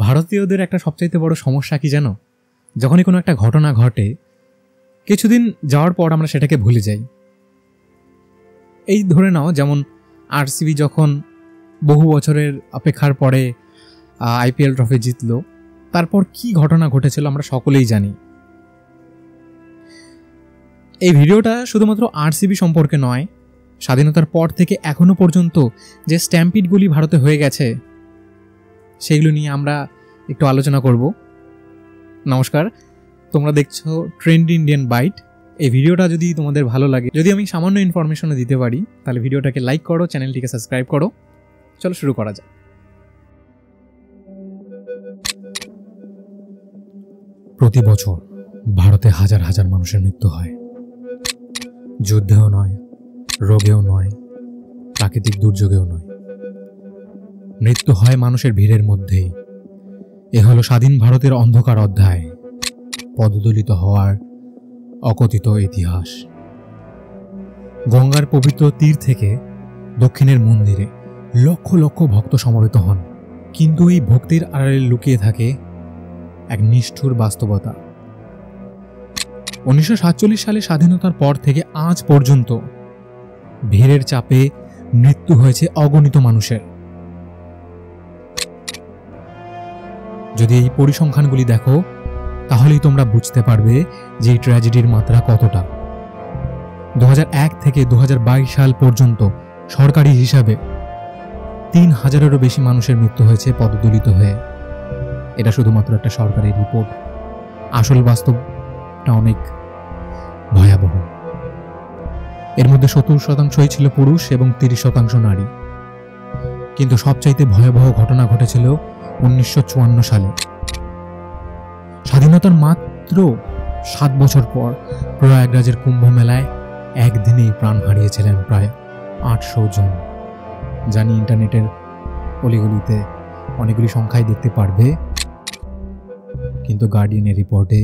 ভারতীয়দের একটা সবচাইতে বড় সমস্যা কি জানো? যখনই কোনো একটা ঘটনা ঘটে কিছুদিন যাওয়ার পর আমরা সেটাকে ভুলে যাই। এই ধরে নাও, যেমন আরসিবি যখন বহু বছরের অপেক্ষার পরে আইপিএল ট্রফি জিতলো, তারপর কি ঘটনা ঘটেছিল আমরা সকলেই জানি। এই ভিডিওটা শুধুমাত্র আরসিবি সম্পর্কে নয়, স্বাধীনতার পর থেকে এখনো পর্যন্ত যে স্ট্যাম্পিডগুলি ভারতে হয়ে গেছে সেগুলো নিয়ে আমরা একটু আলোচনা করব। নমস্কার, তোমরা দেখছো ট্রেন্ড ইন্ডিয়ান বাইট। এই ভিডিওটা যদি তোমাদের ভালো লাগে, যদি আমি সামান্য ইনফরমেশনও দিতে পারি, তাহলে ভিডিওটাকে লাইক করো, চ্যানেলটিকে সাবস্ক্রাইব করো। চলো শুরু করা যাক। প্রতি বছর ভারতে হাজার হাজার মানুষের মৃত্যু হয়। যুদ্ধেও নয়, রোগেও নয়, প্রাকৃতিক দুর্যোগেও নয়, মৃত্যু হয় মানুষের ভিড়ের মধ্যেই। এ হলো স্বাধীন ভারতের অন্ধকার অধ্যায়, পদদলিত হওয়ার অকথিত ইতিহাস। গঙ্গার পবিত্র তীর থেকে দক্ষিণের মন্দিরে লক্ষ লক্ষ ভক্ত সমবেত হন, কিন্তু এই ভক্তির আড়ালে লুকিয়ে থাকে এক নিষ্ঠুর বাস্তবতা। 1947 সালে স্বাধীনতার পর থেকে আজ পর্যন্ত ভিড়ের চাপে মৃত্যু হয়েছে অগণিত মানুষের। যদি এই পরিসংখ্যানগুলি দেখো তাহলেই তোমরা বুঝতে পারবে যে এই ট্র্যাজেডির মাত্রা কতটা। 2001 থেকে 2022 সাল পর্যন্ত সরকারি হিসাবে 3000-এরও বেশি মানুষের মৃত্যু হয়েছে পদদলিত হয়ে। এটা শুধুমাত্র একটা সরকারি রিপোর্ট, আসল বাস্তবটা অনেক ভয়াবহ। এর মধ্যে 70% ছিল পুরুষ এবং 30% নারী। কিন্তু সবচাইতে ভয়াবহ ঘটনা ঘটেছিল 1954 সালে। স্বাধীনতার মাত্র 7 বছর পর প্রয়াগরাজের কুম্ভ মেলায় একদিনেই প্রাণ হারিয়েছিলেন প্রায় 800 জন। জানি ইন্টারনেটের অলিগলিতে অনেকগুলি সংখ্যাই দেখতে পারবে, কিন্তু গার্ডিয়ানের রিপোর্টে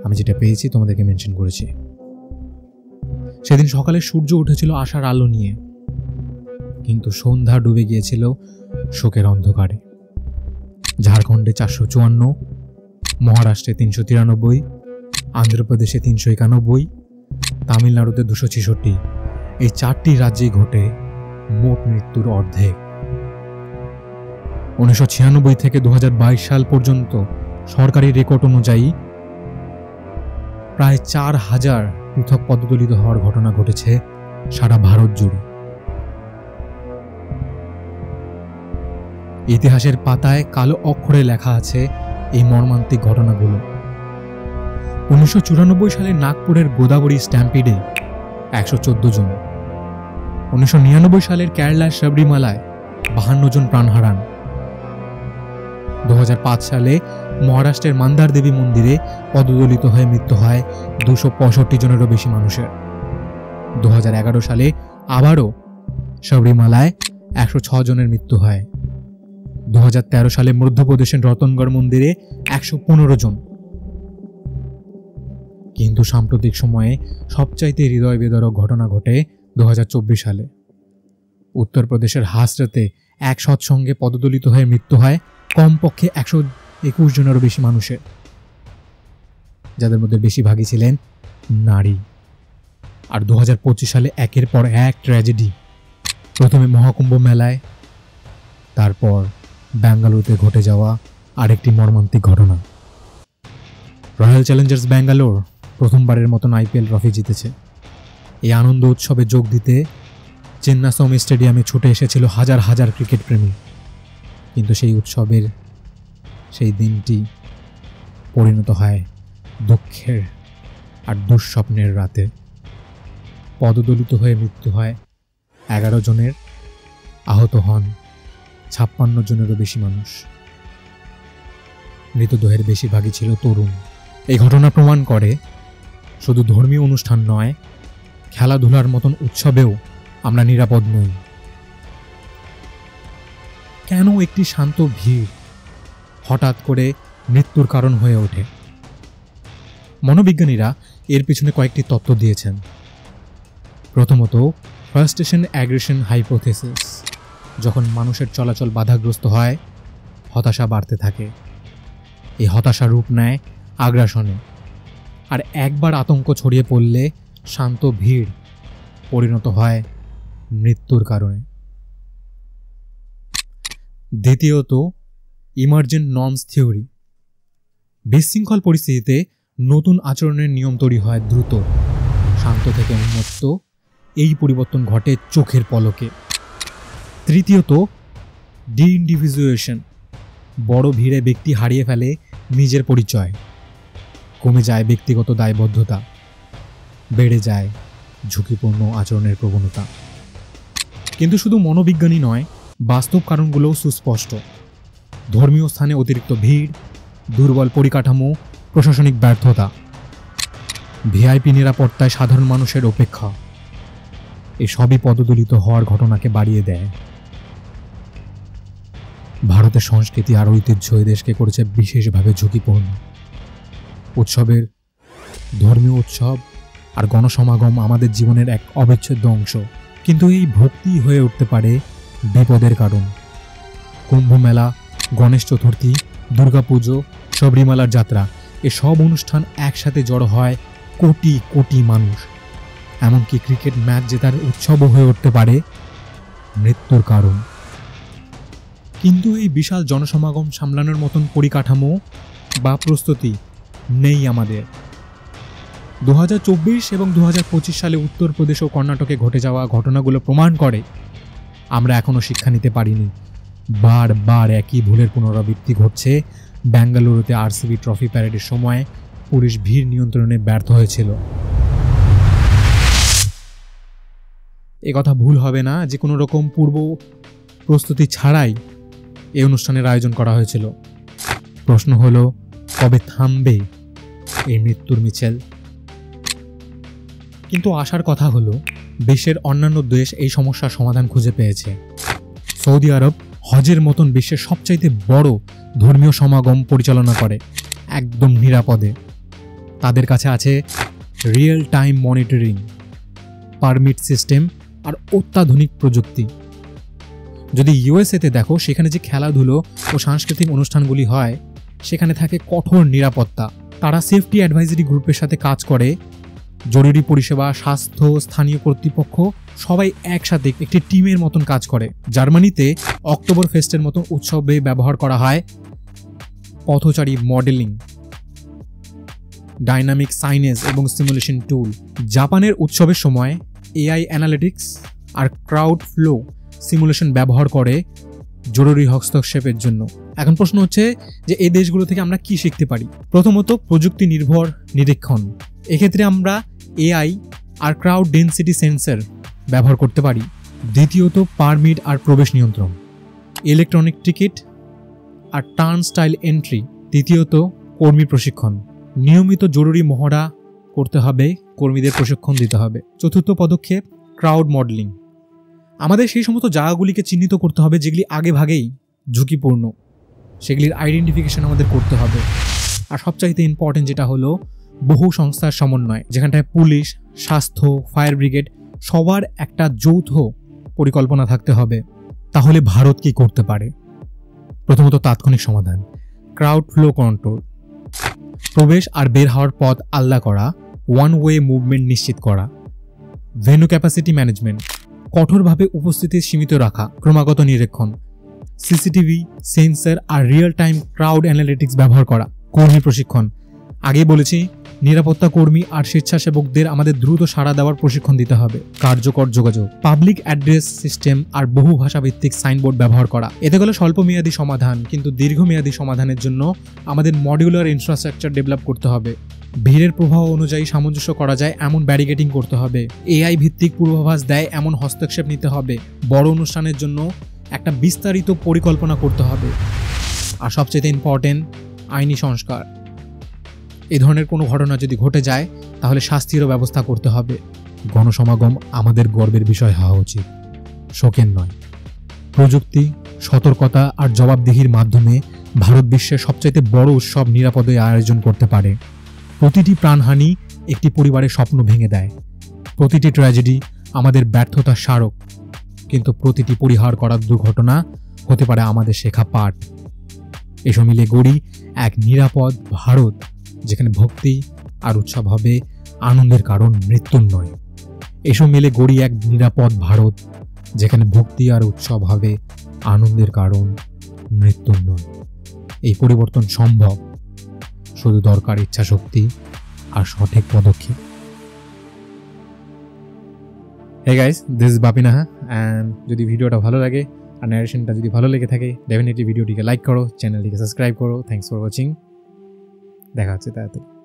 আমি যেটা পেয়েছি তোমাদেরকে মেনশন করেছি। সেদিন সকালে সূর্য উঠেছিল আশার আলো নিয়ে, কিন্তু সন্ধ্যা ডুবে গিয়েছিল শোকের অন্ধকারে। ঝাড়খণ্ডে 454, মহারাষ্ট্রে 393, আন্ধ্রপ্রদেশে 391, তামিলনাড়ুতে 266। এই 4টি রাজ্যেই ঘটে মোট মৃত্যুর অর্ধেক। 1996 থেকে 2022 সাল পর্যন্ত সরকারি রেকর্ড অনুযায়ী প্রায় 4000 পৃথক পদদলিত হওয়ার ঘটনা ঘটেছে সারা ভারত জুড়ে। ইতিহাসের পাতায় কালো অক্ষরে লেখা আছে এই মর্মান্তিক ঘটনাগুলো। 1994 সালে নাগপুরের গোদাবরী স্ট্যাম্পিডে 114 জন, 1999 সালের কেরালার সাবরিমালায় 52 জন প্রাণ হারান, 2005 সালে মহারাষ্ট্রের মান্দার দেবী মন্দিরে পদদলিত হয়ে মৃত্যু হয় 265 জনেরও বেশি মানুষের, 2011 সালে আবারও সাবরিমালায় 106 জনের মৃত্যু হয়, 2013 সালে মধ্যপ্রদেশের রতনগড় মন্দিরে 115 জন। কিন্তু সাম্প্রতিক সময়ে সবচাইতে হৃদয় বিদারক ঘটনা ঘটে 2024 সালে। উত্তরপ্রদেশের হাসরাতে এক সৎসঙ্গে পদদলিত হয়ে মৃত্যু হয় কমপক্ষে 121 জনেরও বেশি মানুষের, যাদের মধ্যে বেশিরভাগই ছিলেন নারী। আর 2025 সালে একের পর এক ট্র্যাজেডি। প্রথমে মহাকুম্ভ মেলায়, তারপর বেঙ্গালুরুতে ঘটে যাওয়া আরেকটি মর্মান্তিক ঘটনা। রয়্যাল চ্যালেঞ্জার্স ব্যাঙ্গালোর প্রথমবারের মতন আইপিএল ট্রফি জিতেছে। এই আনন্দ উৎসবে যোগ দিতে চেন্নাস্বামী স্টেডিয়ামে ছুটে এসেছিল হাজার হাজার ক্রিকেট প্রেমী। কিন্তু সেই উৎসবের সেই দিনটি পরিণত হয় দুঃখের আর দুঃস্বপ্নের রাতে। পদদলিত হয়ে মৃত্যু হয় 11 জনের, আহত হন 56 জনেরও বেশি মানুষ। মৃতদেহের বেশিরভাগই ছিল তরুণ। এই ঘটনা প্রমাণ করে শুধু ধর্মীয় অনুষ্ঠান নয়, খেলাধুলার মতন উৎসবেও আমরা নিরাপদ নই। কেন একটি শান্ত ভিড় হঠাৎ করে মৃত্যুর কারণ হয়ে ওঠে? মনোবিজ্ঞানীরা এর পিছনে কয়েকটি তত্ত্ব দিয়েছেন। প্রথমত, ফার্স্ট স্টেশন অ্যাগ্রেশন হাইপোথেসিস। যখন মানুষের চলাচল বাধাগ্রস্ত হয় হতাশা বাড়তে থাকে। এই হতাশা রূপ নেয় আগ্রাসনে, আর একবার আতঙ্ক ছড়িয়ে পড়লে শান্ত ভিড় পরিণত হয় মৃত্যুর কারণে। দ্বিতীয়ত, ইমার্জেন্ট নর্মস থিওরি। বিশৃঙ্খল পরিস্থিতিতে নতুন আচরণের নিয়ম তৈরি হয় দ্রুত। শান্ত থেকে উন্মত্ত এই পরিবর্তন ঘটে চোখের পলকে। তৃতীয়ত, ডিইন্ডিভিজুয়েশন। বড় ভিড়ে ব্যক্তি হারিয়ে ফেলে নিজের পরিচয়, কমে যায় ব্যক্তিগত দায়বদ্ধতা, বেড়ে যায় ঝুঁকিপূর্ণ আচরণের প্রবণতা। কিন্তু শুধু মনোবিজ্ঞানী নয়, বাস্তব কারণগুলোও সুস্পষ্ট। ধর্মীয় স্থানে অতিরিক্ত ভিড়, দুর্বল পরিকাঠামো, প্রশাসনিক ব্যর্থতা, ভিআইপি নিরাপত্তায় সাধারণ মানুষের উপেক্ষা, এসবই পদদলিত হওয়ার ঘটনাকে বাড়িয়ে দেয়। ভারতের সংস্কৃতি আর ঐতিহ্য এই দেশকে করেছে বিশেষভাবে ঝুঁকিপূর্ণ। উৎসবের ধর্মীয় উৎসব আর গণসমাগম আমাদের জীবনের এক অবিচ্ছেদ্য অংশ, কিন্তু এই ভক্তি হয়ে উঠতে পারে বিপদের কারণ। কুম্ভ মেলা, গণেশ চতুর্থী, দুর্গাপুজো, শবরীমালার যাত্রা, এসব অনুষ্ঠান একসাথে জড়ো হয় কোটি কোটি মানুষ। এমনকি ক্রিকেট ম্যাচ জেতার উৎসবও হয়ে উঠতে পারে মৃত্যুর কারণ। কিন্তু এই বিশাল জনসমাগম সামলানোর মতন পরিকাঠামো বা প্রস্তুতি নেই আমাদের। 2024 এবং 2025 সালে উত্তরপ্রদেশ ও কর্ণাটকে ঘটে যাওয়া ঘটনাগুলো প্রমাণ করে আমরা এখনও শিক্ষা নিতে পারিনি। বারবার একই ভুলের পুনরাবৃত্তি ঘটছে। বেঙ্গালুরুতে আরসিবি ট্রফি প্যারেডের সময় পুলিশ ভিড় নিয়ন্ত্রণে ব্যর্থ হয়েছিল। একথা ভুল হবে না যে কোনো রকম পূর্ব প্রস্তুতি ছাড়াই এই অনুষ্ঠানের আয়োজন করা হয়েছিল। প্রশ্ন হলো, কবে থামবে এই মৃত্যুর মিছিল? কিন্তু আশার কথা হলো, বিশ্বের অন্যান্য দেশ এই সমস্যার সমাধান খুঁজে পেয়েছে। সৌদি আরব হজের মতন বিশ্বের সবচাইতে বড় ধর্মীয় সমাগম পরিচালনা করে একদম নিরাপদে। তাদের কাছে আছে real time monitoring, permit system আর অত্যাধুনিক প্রযুক্তি। যদি ইউএসএতে দেখো, সেখানে যে খেলাধুলো ও সাংস্কৃতিক অনুষ্ঠানগুলি হয় সেখানে থাকে কঠোর নিরাপত্তা। তারা সেফটি অ্যাডভাইজারি গ্রুপের সাথে কাজ করে। জরুরি পরিষেবা, স্বাস্থ্য, স্থানীয় কর্তৃপক্ষ সবাই একসাথে একটি টিমের মতন কাজ করে। জার্মানিতে অক্টোবর ফেস্টের মতন উৎসবে ব্যবহার করা হয় পথচারী মডেলিং, ডাইনামিক সাইনেজ এবং সিমুলেশন টুল। জাপানের উৎসবের সময় এআই অ্যানালিটিক্স আর ক্রাউড ফ্লো সিমুলেশন ব্যবহার করে জরুরি হস্তক্ষেপের জন্য। এখন প্রশ্ন হচ্ছে যে এই দেশগুলো থেকে আমরা কি শিখতে পারি? প্রথমত, প্রযুক্তি নির্ভর নিরীক্ষণ। এক্ষেত্রে আমরা এআই আর ক্রাউড ডেনসিটি সেন্সর ব্যবহার করতে পারি। দ্বিতীয়ত, পারমিট আর প্রবেশ নিয়ন্ত্রণ, ইলেকট্রনিক টিকিট আর টার্ন স্টাইল এন্ট্রি। তৃতীয়ত, কর্মী প্রশিক্ষণ, নিয়মিত জরুরি মহড়া করতে হবে, কর্মীদের প্রশিক্ষণ দিতে হবে। চতুর্থ পদক্ষেপ, ক্রাউড মডেলিং। আমাদের সেই সমস্ত জায়গাগুলিকে চিহ্নিত করতে হবে যেগুলি আগে ভাগেই ঝুঁকিপূর্ণ, সেগুলির আইডেন্টিফিকেশন আমাদের করতে হবে। আর সবচাইতে ইম্পর্টেন্ট যেটা হলো বহু সংস্থার সমন্বয়, যেখানটায় পুলিশ, স্বাস্থ্য, ফায়ার ব্রিগেড সবার একটা যৌথ পরিকল্পনা থাকতে হবে। তাহলে ভারত কি করতে পারে? প্রথমত, তাৎক্ষণিক সমাধান, ক্রাউড ফ্লো কন্ট্রোল, প্রবেশ আর বের হওয়ার পথ আলাদা করা, ওয়ান ওয়ে মুভমেন্ট নিশ্চিত করা। ভেন্যু ক্যাপাসিটি ম্যানেজমেন্ট, কঠোরভাবে উপস্থিতি সীমিত রাখা, ক্রমাগত নিরীক্ষণ, সিসিটিভি, সেন্সর আর রিয়েল টাইম ক্রাউড অ্যানালিটিক্স ব্যবহার করা। কর্মী প্রশিক্ষণ, আগে বলেছি, নিরাপত্তা কর্মী আর স্বেচ্ছাসেবকদের আমাদের দ্রুত সাড়া দেওয়ার প্রশিক্ষণ দিতে হবে। কার্যকর যোগাযোগ, পাবলিক অ্যাড্রেস সিস্টেম আর বহু ভাষাভিত্তিক সাইনবোর্ড ব্যবহার করা। এতে গেলে স্বল্পমেয়াদী সমাধান, কিন্তু দীর্ঘমেয়াদী সমাধানের জন্য আমাদের মডিউলার ইনফ্রাস্ট্রাকচার ডেভেলপ করতে হবে। ভিড়ের প্রবাহ অনুযায়ী সামঞ্জস্য করা যায় এমন ব্যারিকেডিং করতে হবে। এআই ভিত্তিক পূর্বাভাস দেয় এমন হস্তক্ষেপ নিতে হবে। বড় অনুষ্ঠানের জন্য একটা বিস্তারিত পরিকল্পনা করতে হবে। আর সবচেয়ে ইম্পর্টেন্ট, আইনি সংস্কার। এই ধরনের কোনো ঘটনা যদি ঘটে যায় তাহলে শাস্তিরও ব্যবস্থা করতে হবে। গণসমাগম আমাদের গর্বের বিষয় হওয়া উচিত, শোকের নয়। প্রযুক্তি, সতর্কতা আর জবাবদিহির মাধ্যমে ভারত বিশ্বের সবচাইতে বড় উৎসব নিরাপদে আয়োজন করতে পারে। প্রতিটি প্রাণহানি একটি পরিবারের স্বপ্ন ভেঙে দেয়। প্রতিটি ট্র্যাজেডি আমাদের ব্যর্থতার স্মারক, কিন্তু প্রতিটি পরিহার করার দুর্ঘটনা হতে পারে আমাদের শেখা পাঠ। এসব মিলে গড়ি এক নিরাপদ ভারত, যেখানে ভক্তি আর উৎসব হবে আনন্দের কারণ, মৃত্যুর নয়। এসব মিলে গড়ি এক নিরাপদ ভারত, যেখানে ভক্তি আর উৎসব হবে আনন্দের কারণ, মৃত্যুর নয়। এই পরিবর্তন সম্ভব, শুধু দরকার ইচ্ছাশক্তি আর সঠিক পদক্ষেপ। Hey guys, this is Bapi Naha, and যদি ভিডিওটা ভালো লাগে আর ন্যারেশনটা যদি ভালো লেগে থাকে, ডেফিনেটলি ভিডিওটিকে লাইক করো, চ্যানেলটিকে সাবস্ক্রাইব করো। Thanks for watching. দেখা হচ্ছে তাড়াতাড়ি।